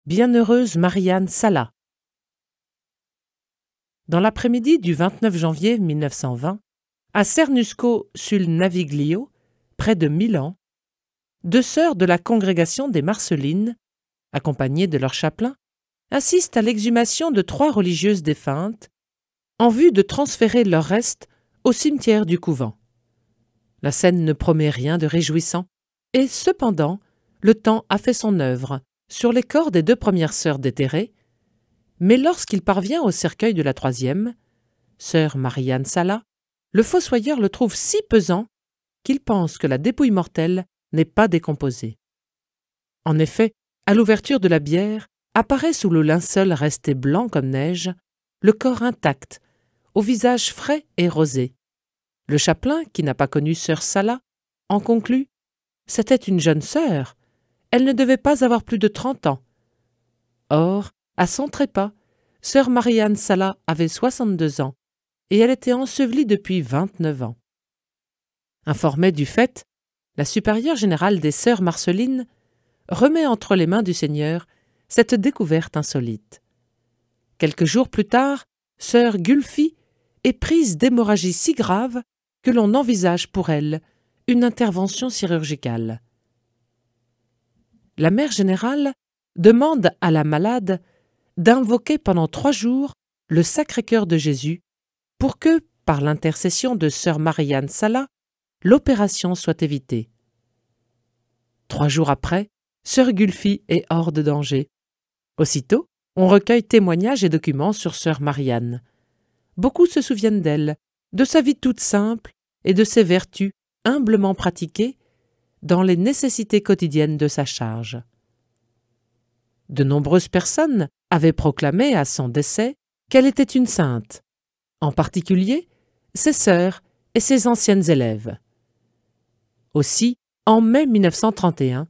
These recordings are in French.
Bienheureuse Marianne Sala. Dans l'après-midi du 29 janvier 1920, à Cernusco sul Naviglio, près de Milan, deux sœurs de la congrégation des Marcellines, accompagnées de leur chapelain, assistent à l'exhumation de 3 religieuses défuntes en vue de transférer leurs restes au cimetière du couvent. La scène ne promet rien de réjouissant, et cependant, le temps a fait son œuvre sur les corps des 2 premières sœurs déterrées, mais lorsqu'il parvient au cercueil de la 3e, sœur Marianne Sala, le fossoyeur le trouve si pesant qu'il pense que la dépouille mortelle n'est pas décomposée. En effet, à l'ouverture de la bière, apparaît sous le linceul resté blanc comme neige, le corps intact, au visage frais et rosé. Le chapelain, qui n'a pas connu sœur Sala, en conclut « C'était une jeune sœur, elle ne devait pas avoir plus de 30 ans. » Or, à son trépas, sœur Marianne Sala avait 62 ans et elle était ensevelie depuis 29 ans. Informée du fait, la supérieure générale des sœurs Marcellines remet entre les mains du Seigneur cette découverte insolite. Quelques jours plus tard, sœur Gulfi est prise d'hémorragie si grave que l'on envisage pour elle une intervention chirurgicale. La mère générale demande à la malade d'invoquer pendant 3 jours le Sacré-Cœur de Jésus pour que, par l'intercession de sœur Marianne Sala, l'opération soit évitée. 3 jours après, sœur Gulfi est hors de danger. Aussitôt, on recueille témoignages et documents sur sœur Marianne. Beaucoup se souviennent d'elle, de sa vie toute simple et de ses vertus humblement pratiquées dans les nécessités quotidiennes de sa charge. De nombreuses personnes avaient proclamé à son décès qu'elle était une sainte, en particulier ses sœurs et ses anciennes élèves. Aussi, en mai 1931,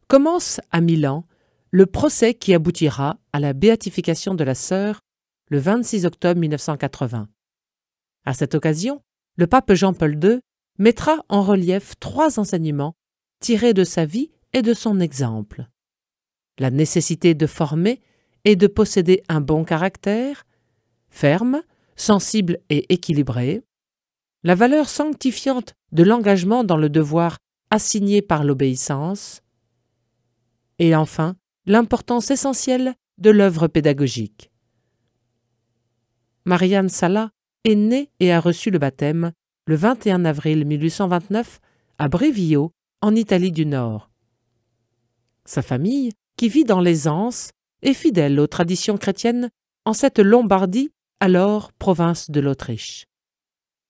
commence à Milan le procès qui aboutira à la béatification de la sœur le 26 octobre 1980. À cette occasion, le pape Jean-Paul II mettra en relief 3 enseignements tirés de sa vie et de son exemple. La nécessité de former et de posséder un bon caractère, ferme, sensible et équilibré, la valeur sanctifiante de l'engagement dans le devoir assigné par l'obéissance, et enfin l'importance essentielle de l'œuvre pédagogique. Marianne Sala est née et a reçu le baptême le 21 avril 1829 à Brivio, en Italie du Nord. Sa famille, qui vit dans l'aisance, est fidèle aux traditions chrétiennes en cette Lombardie, alors province de l'Autriche.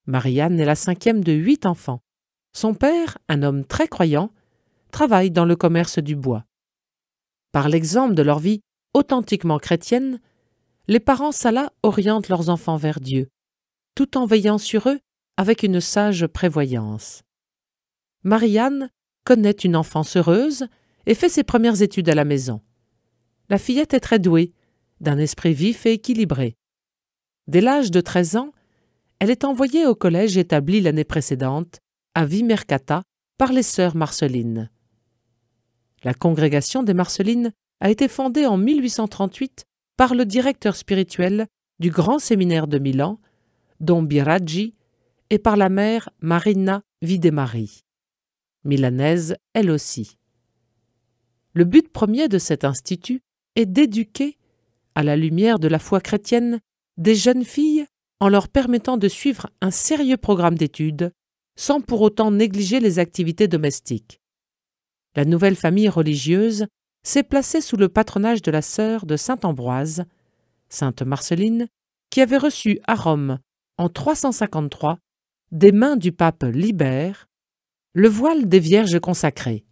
Marianne est la 5e de 8 enfants. Son père, un homme très croyant, travaille dans le commerce du bois. Par l'exemple de leur vie authentiquement chrétienne, les parents Sala orientent leurs enfants vers Dieu, tout en veillant sur eux avec une sage prévoyance. Marianne connaît une enfance heureuse et fait ses premières études à la maison. La fillette est très douée, d'un esprit vif et équilibré. Dès l'âge de 13 ans, elle est envoyée au collège établi l'année précédente, à Vimercata, par les sœurs Marcellines. La congrégation des Marcellines a été fondée en 1838 par le directeur spirituel du grand séminaire de Milan, Don Biraggi, et par la mère Marina Videmari, milanaise elle aussi. Le but premier de cet institut est d'éduquer, à la lumière de la foi chrétienne, des jeunes filles en leur permettant de suivre un sérieux programme d'études sans pour autant négliger les activités domestiques. La nouvelle famille religieuse s'est placée sous le patronage de la sœur de saint Ambroise, sainte Marcelline, qui avait reçu à Rome, en 353, des mains du pape Libère, le voile des vierges consacrées.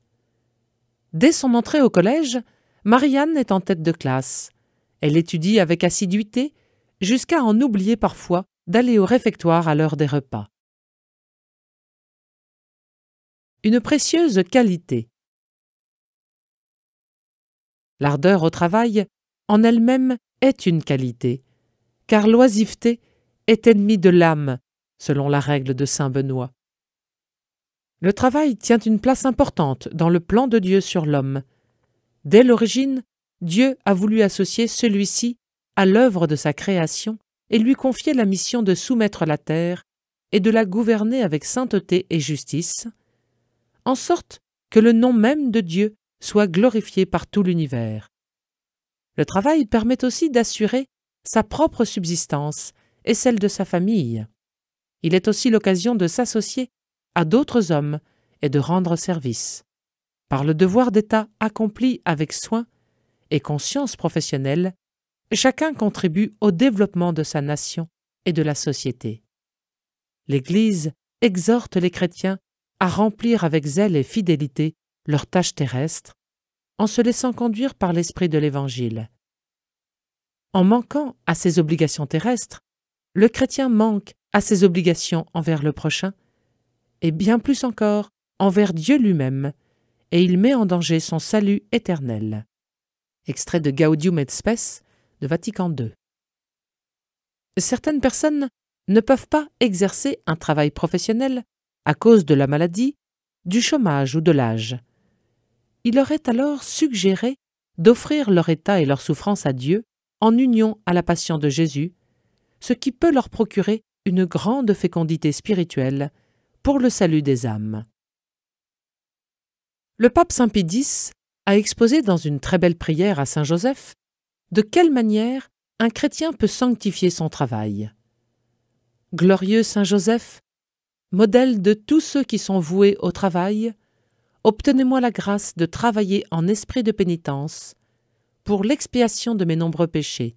Dès son entrée au collège, Marianne est en tête de classe. Elle étudie avec assiduité, jusqu'à en oublier parfois d'aller au réfectoire à l'heure des repas. Une précieuse qualité. L'ardeur au travail, en elle-même, est une qualité, car l'oisiveté est ennemie de l'âme, selon la règle de saint Benoît. Le travail tient une place importante dans le plan de Dieu sur l'homme. Dès l'origine, Dieu a voulu associer celui-ci à l'œuvre de sa création et lui confier la mission de soumettre la terre et de la gouverner avec sainteté et justice, en sorte que le nom même de Dieu soit glorifié par tout l'univers. Le travail permet aussi d'assurer sa propre subsistance et celle de sa famille. Il est aussi l'occasion de s'associer à d'autres hommes et de rendre service. Par le devoir d'État accompli avec soin et conscience professionnelle, chacun contribue au développement de sa nation et de la société. L'Église exhorte les chrétiens à remplir avec zèle et fidélité leurs tâches terrestres, en se laissant conduire par l'esprit de l'Évangile. En manquant à ses obligations terrestres, le chrétien manque à ses obligations envers le prochain, et bien plus encore envers Dieu lui-même, et il met en danger son salut éternel. Extrait de Gaudium et Spes de Vatican II. Certaines personnes ne peuvent pas exercer un travail professionnel à cause de la maladie, du chômage ou de l'âge. Il leur est alors suggéré d'offrir leur état et leur souffrance à Dieu en union à la passion de Jésus, ce qui peut leur procurer une grande fécondité spirituelle pour le salut des âmes. Le pape Saint Pie X a exposé dans une très belle prière à Saint Joseph de quelle manière un chrétien peut sanctifier son travail. Glorieux Saint Joseph, modèle de tous ceux qui sont voués au travail, obtenez-moi la grâce de travailler en esprit de pénitence pour l'expiation de mes nombreux péchés,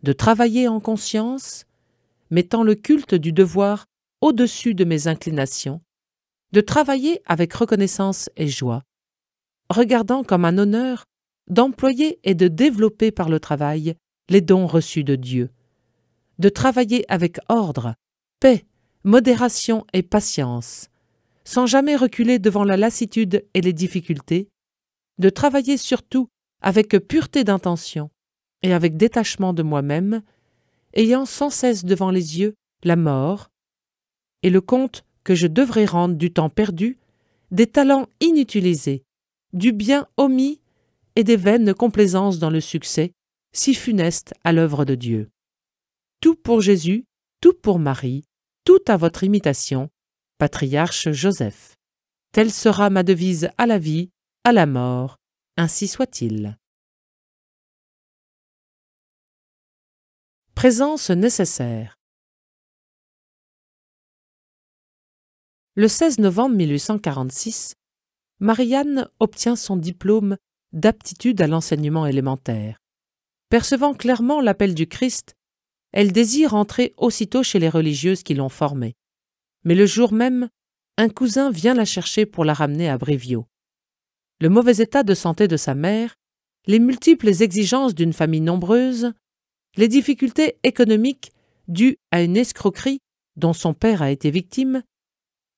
de travailler en conscience, mettant le culte du devoir au-dessus de mes inclinations, de travailler avec reconnaissance et joie, regardant comme un honneur d'employer et de développer par le travail les dons reçus de Dieu, de travailler avec ordre, paix, modération et patience, sans jamais reculer devant la lassitude et les difficultés, de travailler surtout avec pureté d'intention et avec détachement de moi-même, ayant sans cesse devant les yeux la mort et le compte que je devrais rendre du temps perdu, des talents inutilisés, du bien omis et des vaines complaisances dans le succès, si funeste à l'œuvre de Dieu. Tout pour Jésus, tout pour Marie, tout à votre imitation, patriarche Joseph. Telle sera ma devise à la vie, à la mort, ainsi soit-il. Présence nécessaire. Le 16 novembre 1846, Marie-Anne obtient son diplôme d'aptitude à l'enseignement élémentaire. Percevant clairement l'appel du Christ, elle désire entrer aussitôt chez les religieuses qui l'ont formée. Mais le jour même, un cousin vient la chercher pour la ramener à Brévio. Le mauvais état de santé de sa mère, les multiples exigences d'une famille nombreuse, les difficultés économiques dues à une escroquerie dont son père a été victime,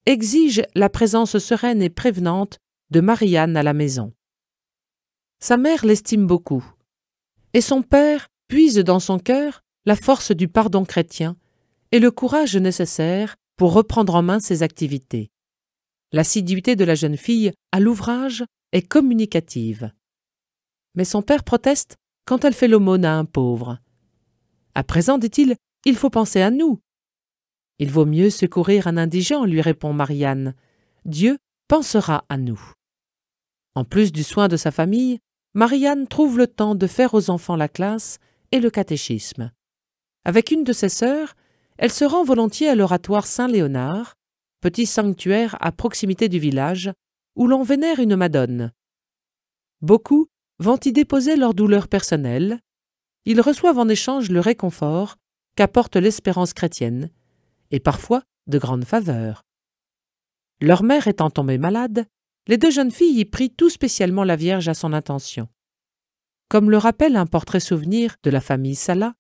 exigent la présence sereine et prévenante de Marie-Anne à la maison. Sa mère l'estime beaucoup, et son père puise dans son cœur la force du pardon chrétien et le courage nécessaire pour reprendre en main ses activités. L'assiduité de la jeune fille à l'ouvrage est communicative. Mais son père proteste quand elle fait l'aumône à un pauvre. « À présent, dit-il, il faut penser à nous. »« Il vaut mieux secourir un indigent, lui répond Marie-Anne. Dieu pensera à nous. » En plus du soin de sa famille, Marie-Anne trouve le temps de faire aux enfants la classe et le catéchisme. Avec une de ses sœurs, elle se rend volontiers à l'oratoire Saint-Léonard, petit sanctuaire à proximité du village, où l'on vénère une Madone. Beaucoup vont y déposer leurs douleurs personnelles. Ils reçoivent en échange le réconfort qu'apporte l'espérance chrétienne, et parfois de grandes faveurs. Leur mère étant tombée malade, les deux jeunes filles y prient tout spécialement la Vierge à son intention. Comme le rappelle un portrait souvenir de la famille Sala,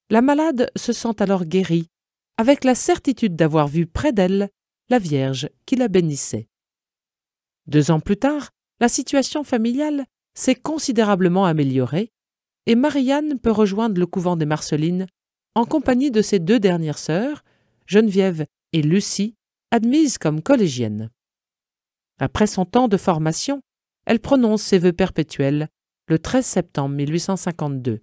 la malade se sent alors guérie, avec la certitude d'avoir vu près d'elle la Vierge qui la bénissait. 2 ans plus tard, la situation familiale s'est considérablement améliorée et Marie-Anne peut rejoindre le couvent des Marcellines en compagnie de ses 2 dernières sœurs, Geneviève et Lucie, admises comme collégiennes. Après son temps de formation, elle prononce ses vœux perpétuels le 13 septembre 1852.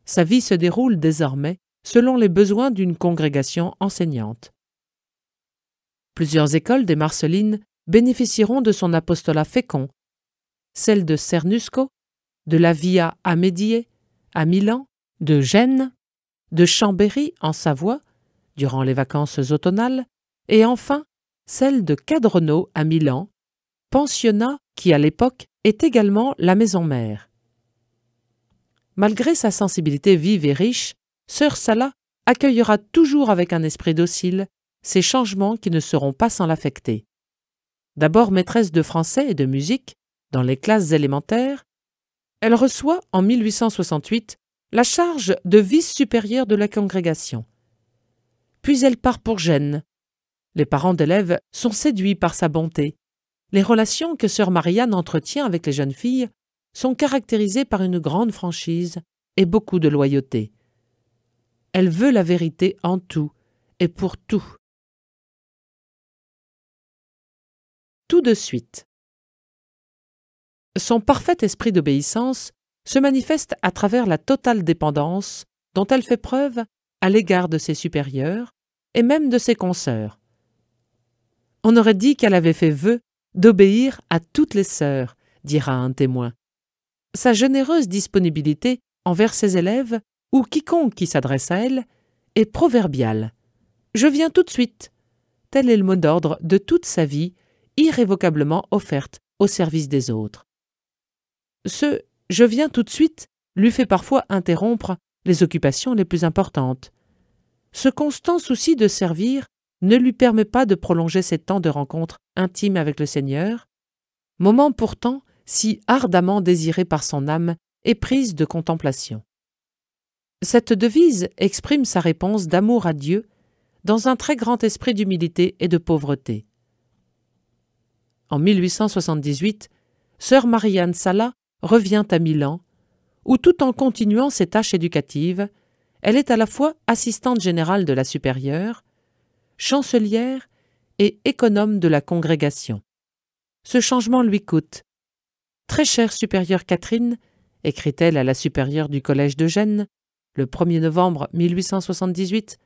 Sa vie se déroule désormais selon les besoins d'une congrégation enseignante. Plusieurs écoles des Marcellines bénéficieront de son apostolat fécond, celles de Cernusco, de la Via Amedie à Milan, de Gênes, de Chambéry en Savoie, durant les vacances automnales, et enfin celle de Cadrono à Milan, pensionnat qui à l'époque est également la maison mère. Malgré sa sensibilité vive et riche, sœur Sala accueillera toujours avec un esprit docile ces changements qui ne seront pas sans l'affecter. D'abord maîtresse de français et de musique dans les classes élémentaires, elle reçoit en 1868 la charge de vice-supérieure de la congrégation. Puis elle part pour Gênes. Les parents d'élèves sont séduits par sa bonté. Les relations que sœur Marianne entretient avec les jeunes filles sont caractérisées par une grande franchise et beaucoup de loyauté. Elle veut la vérité en tout et pour tout. Tout de suite. Son parfait esprit d'obéissance se manifeste à travers la totale dépendance dont elle fait preuve à l'égard de ses supérieurs et même de ses consoeurs. On aurait dit qu'elle avait fait vœu d'obéir à toutes les sœurs, dira un témoin. Sa généreuse disponibilité envers ses élèves ou quiconque qui s'adresse à elle est proverbiale. « Je viens tout de suite ». Tel est le mot d'ordre de toute sa vie, irrévocablement offerte au service des autres. Ce « je viens tout de suite » lui fait parfois interrompre les occupations les plus importantes. Ce constant souci de servir ne lui permet pas de prolonger ses temps de rencontre intime avec le Seigneur, moment pourtant si ardemment désiré par son âme et prise de contemplation. Cette devise exprime sa réponse d'amour à Dieu dans un très grand esprit d'humilité et de pauvreté. En 1878, sœur Marianne Sala revient à Milan, où tout en continuant ses tâches éducatives, elle est à la fois assistante générale de la supérieure, chancelière et économe de la congrégation. Ce changement lui coûte. « Très chère supérieure Catherine », écrit-elle à la supérieure du collège de Gênes, le 1er novembre 1878,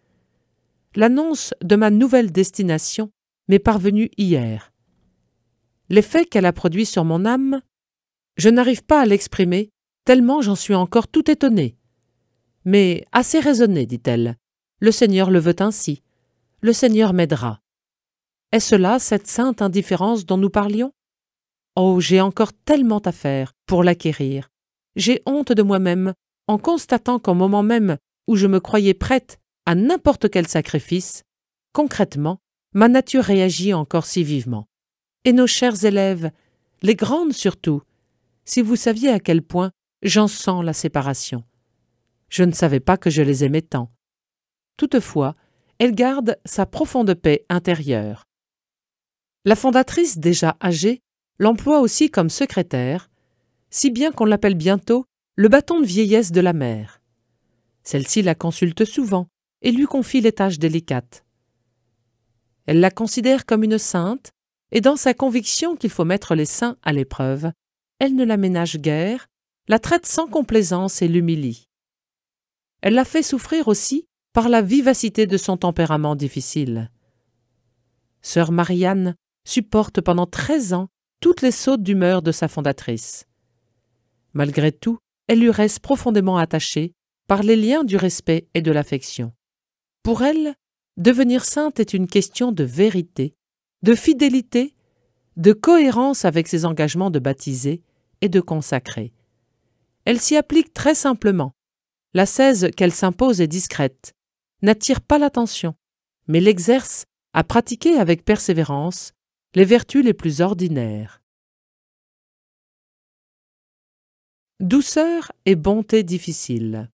« l'annonce de ma nouvelle destination m'est parvenue hier. L'effet qu'elle a produit sur mon âme, je n'arrive pas à l'exprimer, tellement j'en suis encore tout étonnée. Mais assez raisonnée, dit-elle, le Seigneur le veut ainsi, le Seigneur m'aidera. Est-ce là cette sainte indifférence dont nous parlions? Oh, j'ai encore tellement à faire pour l'acquérir. J'ai honte de moi-même en constatant qu'au moment même où je me croyais prête à n'importe quel sacrifice, concrètement, ma nature réagit encore si vivement. Et nos chers élèves, les grandes surtout, si vous saviez à quel point j'en sens la séparation. Je ne savais pas que je les aimais tant. Toutefois, elle garde sa profonde paix intérieure. La fondatrice déjà âgée l'emploie aussi comme secrétaire, si bien qu'on l'appelle bientôt le bâton de vieillesse de la mère. Celle-ci la consulte souvent et lui confie les tâches délicates. Elle la considère comme une sainte, et dans sa conviction qu'il faut mettre les saints à l'épreuve, elle ne la ménage guère, la traite sans complaisance et l'humilie. Elle la fait souffrir aussi par la vivacité de son tempérament difficile. Sœur Marianne supporte pendant 13 ans toutes les sautes d'humeur de sa fondatrice. Malgré tout, elle lui reste profondément attachée par les liens du respect et de l'affection. Pour elle, devenir sainte est une question de vérité, de fidélité, de cohérence avec ses engagements de baptiser et de consacrer. Elle s'y applique très simplement. L'ascèse qu'elle s'impose est discrète, n'attire pas l'attention, mais l'exerce à pratiquer avec persévérance les vertus les plus ordinaires. Douceur et bonté difficile.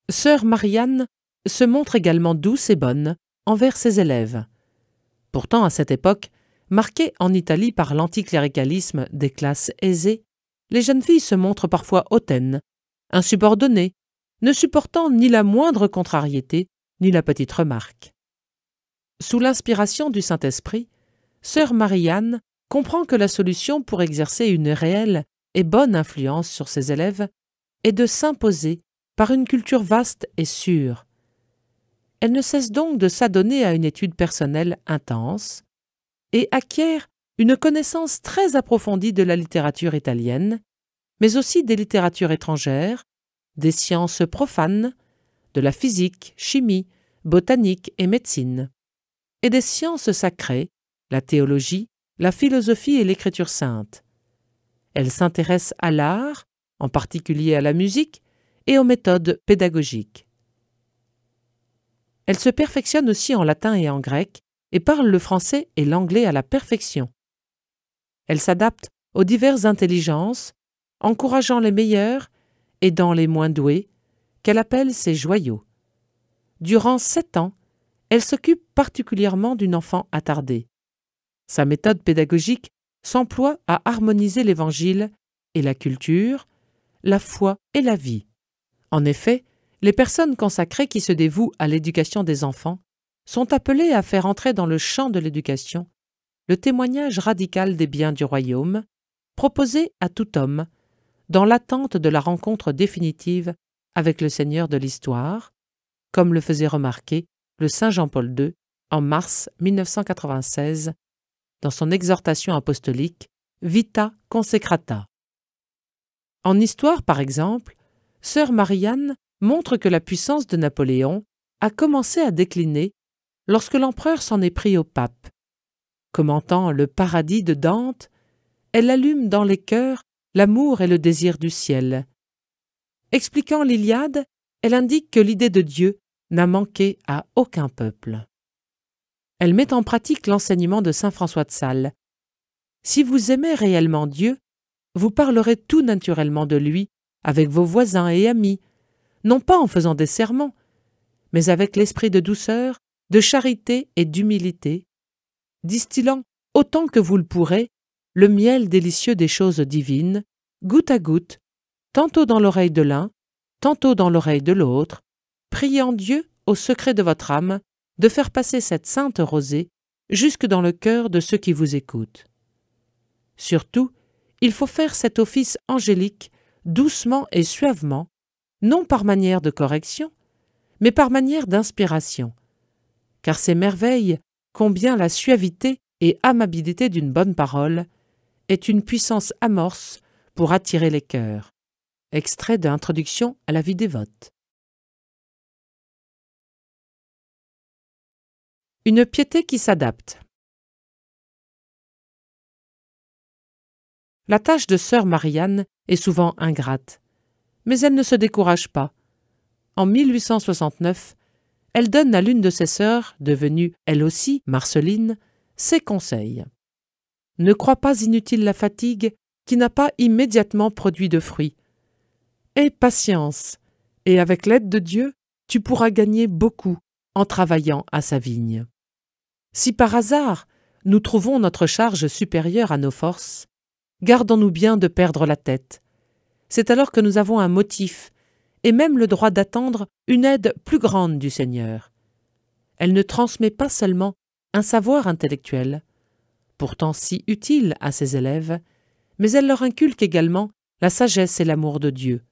Sœur Marianne se montre également douce et bonne envers ses élèves. Pourtant, à cette époque, marquée en Italie par l'anticléricalisme des classes aisées, les jeunes filles se montrent parfois hautaines, insubordonnées, ne supportant ni la moindre contrariété, ni la petite remarque. Sous l'inspiration du Saint-Esprit, sœur Marianne comprend que la solution pour exercer une réelle et bonne influence sur ses élèves est de s'imposer par une culture vaste et sûre. Elle ne cesse donc de s'adonner à une étude personnelle intense et acquiert une connaissance très approfondie de la littérature italienne, mais aussi des littératures étrangères, des sciences profanes, de la physique, chimie, botanique et médecine, et des sciences sacrées, la théologie, la philosophie et l'écriture sainte. Elle s'intéresse à l'art, en particulier à la musique, et aux méthodes pédagogiques. Elle se perfectionne aussi en latin et en grec, et parle le français et l'anglais à la perfection. Elle s'adapte aux diverses intelligences, encourageant les meilleurs, aidant les moins doués, qu'elle appelle ses joyaux. Durant 7 ans, elle s'occupe particulièrement d'une enfant attardée. Sa méthode pédagogique s'emploie à harmoniser l'Évangile et la culture, la foi et la vie. En effet, les personnes consacrées qui se dévouent à l'éducation des enfants sont appelées à faire entrer dans le champ de l'éducation le témoignage radical des biens du royaume, proposé à tout homme, dans l'attente de la rencontre définitive avec le Seigneur de l'histoire, comme le faisait remarquer le Saint Jean-Paul II en mars 1996 dans son exhortation apostolique Vita Consecrata. En histoire, par exemple, sœur Marie-Anne montre que la puissance de Napoléon a commencé à décliner lorsque l'empereur s'en est pris au pape. Commentant le paradis de Dante, elle allume dans les cœurs l'amour et le désir du ciel. Expliquant l'Iliade, elle indique que l'idée de Dieu n'a manqué à aucun peuple. Elle met en pratique l'enseignement de saint François de Sales. Si vous aimez réellement Dieu, vous parlerez tout naturellement de lui avec vos voisins et amis, non pas en faisant des sermons, mais avec l'esprit de douceur, de charité et d'humilité, distillant autant que vous le pourrez le miel délicieux des choses divines, goutte à goutte, tantôt dans l'oreille de l'un, tantôt dans l'oreille de l'autre, priant Dieu au secret de votre âme de faire passer cette sainte rosée jusque dans le cœur de ceux qui vous écoutent. Surtout, il faut faire cet office angélique doucement et suavement, non par manière de correction, mais par manière d'inspiration, car c'est merveille combien la suavité et amabilité d'une bonne parole est une puissance amorce pour attirer les cœurs. Extrait de Introduction à la vie dévote. Une piété qui s'adapte. La tâche de sœur Marie-Anne est souvent ingrate, mais elle ne se décourage pas. En 1869, elle donne à l'une de ses sœurs, devenue elle aussi Marceline, ses conseils. Ne crois pas inutile la fatigue qui n'a pas immédiatement produit de fruits. Aie patience, et avec l'aide de Dieu, tu pourras gagner beaucoup en travaillant à sa vigne. Si par hasard nous trouvons notre charge supérieure à nos forces, gardons-nous bien de perdre la tête. C'est alors que nous avons un motif et même le droit d'attendre une aide plus grande du Seigneur. Elle ne transmet pas seulement un savoir intellectuel, pourtant si utile à ses élèves, mais elle leur inculque également la sagesse et l'amour de Dieu.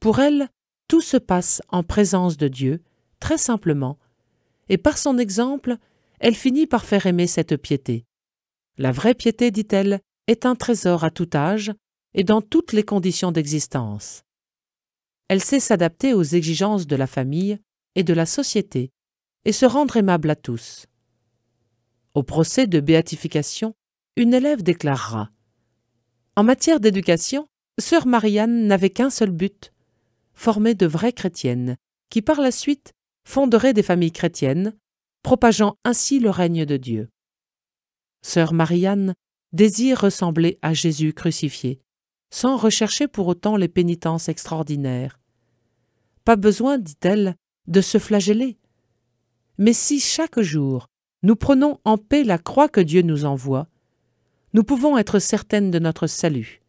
Pour elle, tout se passe en présence de Dieu, très simplement, et par son exemple, elle finit par faire aimer cette piété. La vraie piété, dit-elle, est un trésor à tout âge et dans toutes les conditions d'existence. Elle sait s'adapter aux exigences de la famille et de la société et se rendre aimable à tous. Au procès de béatification, une élève déclarera « En matière d'éducation, sœur Marie-Anne n'avait qu'un seul but, former de vraies chrétiennes, qui par la suite fonderaient des familles chrétiennes, propageant ainsi le règne de Dieu. » Sœur Marie-Anne désire ressembler à Jésus crucifié, sans rechercher pour autant les pénitences extraordinaires. Pas besoin, dit-elle, de se flageller. Mais si chaque jour nous prenons en paix la croix que Dieu nous envoie, nous pouvons être certaines de notre salut.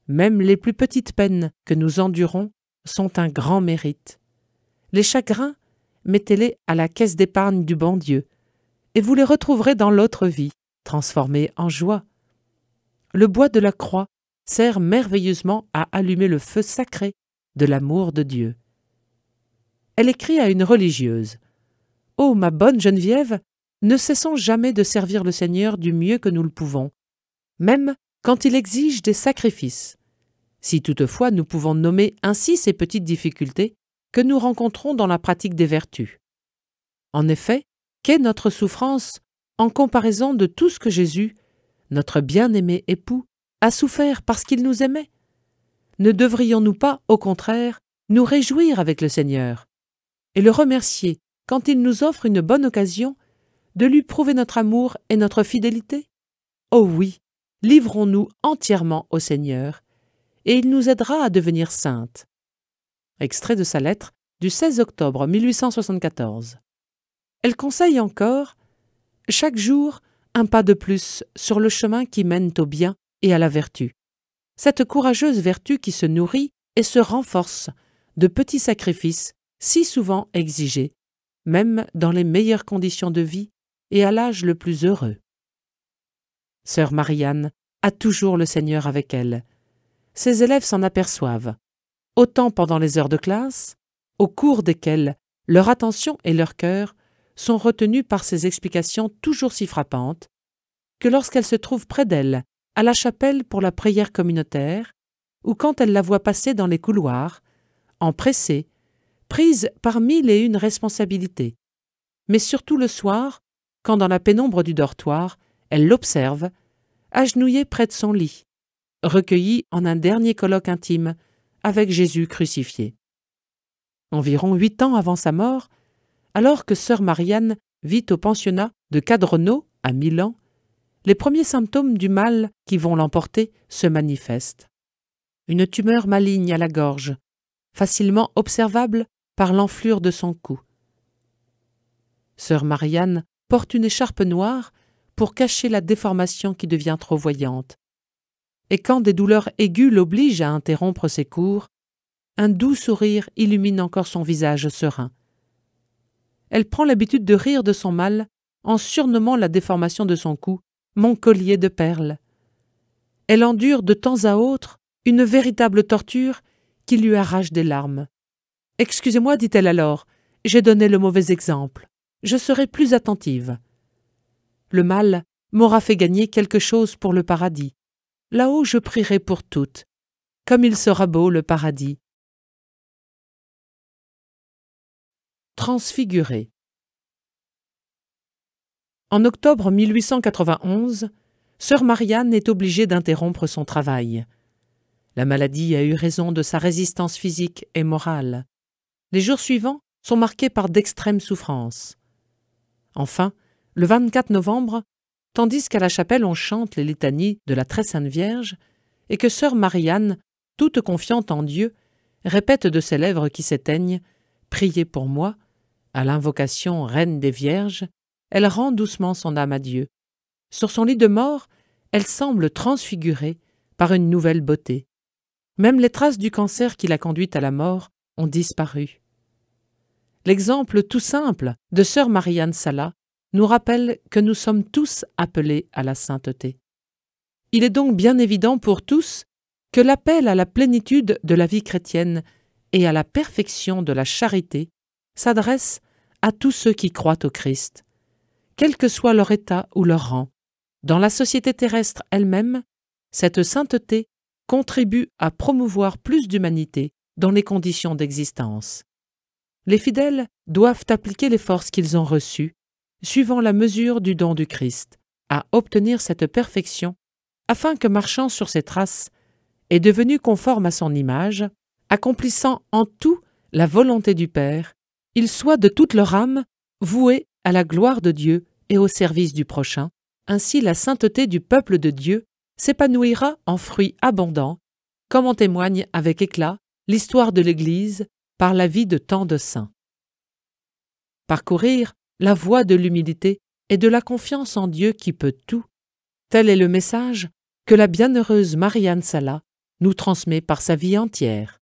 Même les plus petites peines que nous endurons sont un grand mérite. Les chagrins, mettez-les à la caisse d'épargne du bon Dieu, et vous les retrouverez dans l'autre vie, transformée en joie. Le bois de la croix sert merveilleusement à allumer le feu sacré de l'amour de Dieu. Elle écrit à une religieuse: « Ô ma bonne Geneviève, ne cessons jamais de servir le Seigneur du mieux que nous le pouvons, même quand il exige des sacrifices. Si toutefois nous pouvons nommer ainsi ces petites difficultés que nous rencontrons dans la pratique des vertus. En effet, qu'est notre souffrance en comparaison de tout ce que Jésus, notre bien-aimé époux, a souffert parce qu'il nous aimait? Ne devrions-nous pas, au contraire, nous réjouir avec le Seigneur et le remercier quand il nous offre une bonne occasion de lui prouver notre amour et notre fidélité? Oh oui, livrons-nous entièrement au Seigneur, et il nous aidera à devenir saintes. » Extrait de sa lettre du 16 octobre 1874. Elle conseille encore « Chaque jour, un pas de plus sur le chemin qui mène au bien et à la vertu. Cette courageuse vertu qui se nourrit et se renforce de petits sacrifices si souvent exigés, même dans les meilleures conditions de vie et à l'âge le plus heureux. » Sœur Marianne a toujours le Seigneur avec elle. Ses élèves s'en aperçoivent, autant pendant les heures de classe, au cours desquelles leur attention et leur cœur sont retenus par ses explications toujours si frappantes, que lorsqu'elle se trouve près d'elle, à la chapelle pour la prière communautaire, ou quand elle la voit passer dans les couloirs, empressée, prise par mille et une responsabilités, mais surtout le soir, quand dans la pénombre du dortoir, elle l'observe, agenouillée près de son lit, recueillie en un dernier colloque intime avec Jésus crucifié. Environ 8 ans avant sa mort, alors que sœur Marianne vit au pensionnat de Cadronneau, à Milan, les premiers symptômes du mal qui vont l'emporter se manifestent. Une tumeur maligne à la gorge, facilement observable par l'enflure de son cou. Sœur Marianne porte une écharpe noire pour cacher la déformation qui devient trop voyante. Et quand des douleurs aiguës l'obligent à interrompre ses cours, un doux sourire illumine encore son visage serein. Elle prend l'habitude de rire de son mal en surnommant la déformation de son cou « mon collier de perles ». Elle endure de temps à autre une véritable torture qui lui arrache des larmes. « Excusez-moi, dit-elle alors, j'ai donné le mauvais exemple. Je serai plus attentive. Le mal m'aura fait gagner quelque chose pour le paradis. Là-haut, je prierai pour toutes. Comme il sera beau, le paradis. » Transfigurée. En octobre 1891, sœur Marianne est obligée d'interrompre son travail. La maladie a eu raison de sa résistance physique et morale. Les jours suivants sont marqués par d'extrêmes souffrances. Enfin, le 24 novembre, tandis qu'à la chapelle on chante les litanies de la Très Sainte Vierge et que sœur Marianne, toute confiante en Dieu, répète de ses lèvres qui s'éteignent « Priez pour moi », à l'invocation Reine des Vierges, elle rend doucement son âme à Dieu. Sur son lit de mort, elle semble transfigurée par une nouvelle beauté. Même les traces du cancer qui l'a conduite à la mort ont disparu. L'exemple tout simple de sœur Marianne Sala nous rappelle que nous sommes tous appelés à la sainteté. Il est donc bien évident pour tous que l'appel à la plénitude de la vie chrétienne et à la perfection de la charité s'adresse à tous ceux qui croient au Christ, quel que soit leur état ou leur rang. Dans la société terrestre elle-même, cette sainteté contribue à promouvoir plus d'humanité dans les conditions d'existence. Les fidèles doivent appliquer les forces qu'ils ont reçues, suivant la mesure du don du Christ, à obtenir cette perfection, afin que, marchant sur ses traces et devenu conforme à son image, accomplissant en tout la volonté du Père, ils soient de toute leur âme voués à la gloire de Dieu et au service du prochain. Ainsi la sainteté du peuple de Dieu s'épanouira en fruits abondants, comme en témoigne avec éclat l'histoire de l'Église par la vie de tant de saints. Parcourir la voie de l'humilité et de la confiance en Dieu qui peut tout, tel est le message que la bienheureuse Marianne Sala nous transmet par sa vie entière.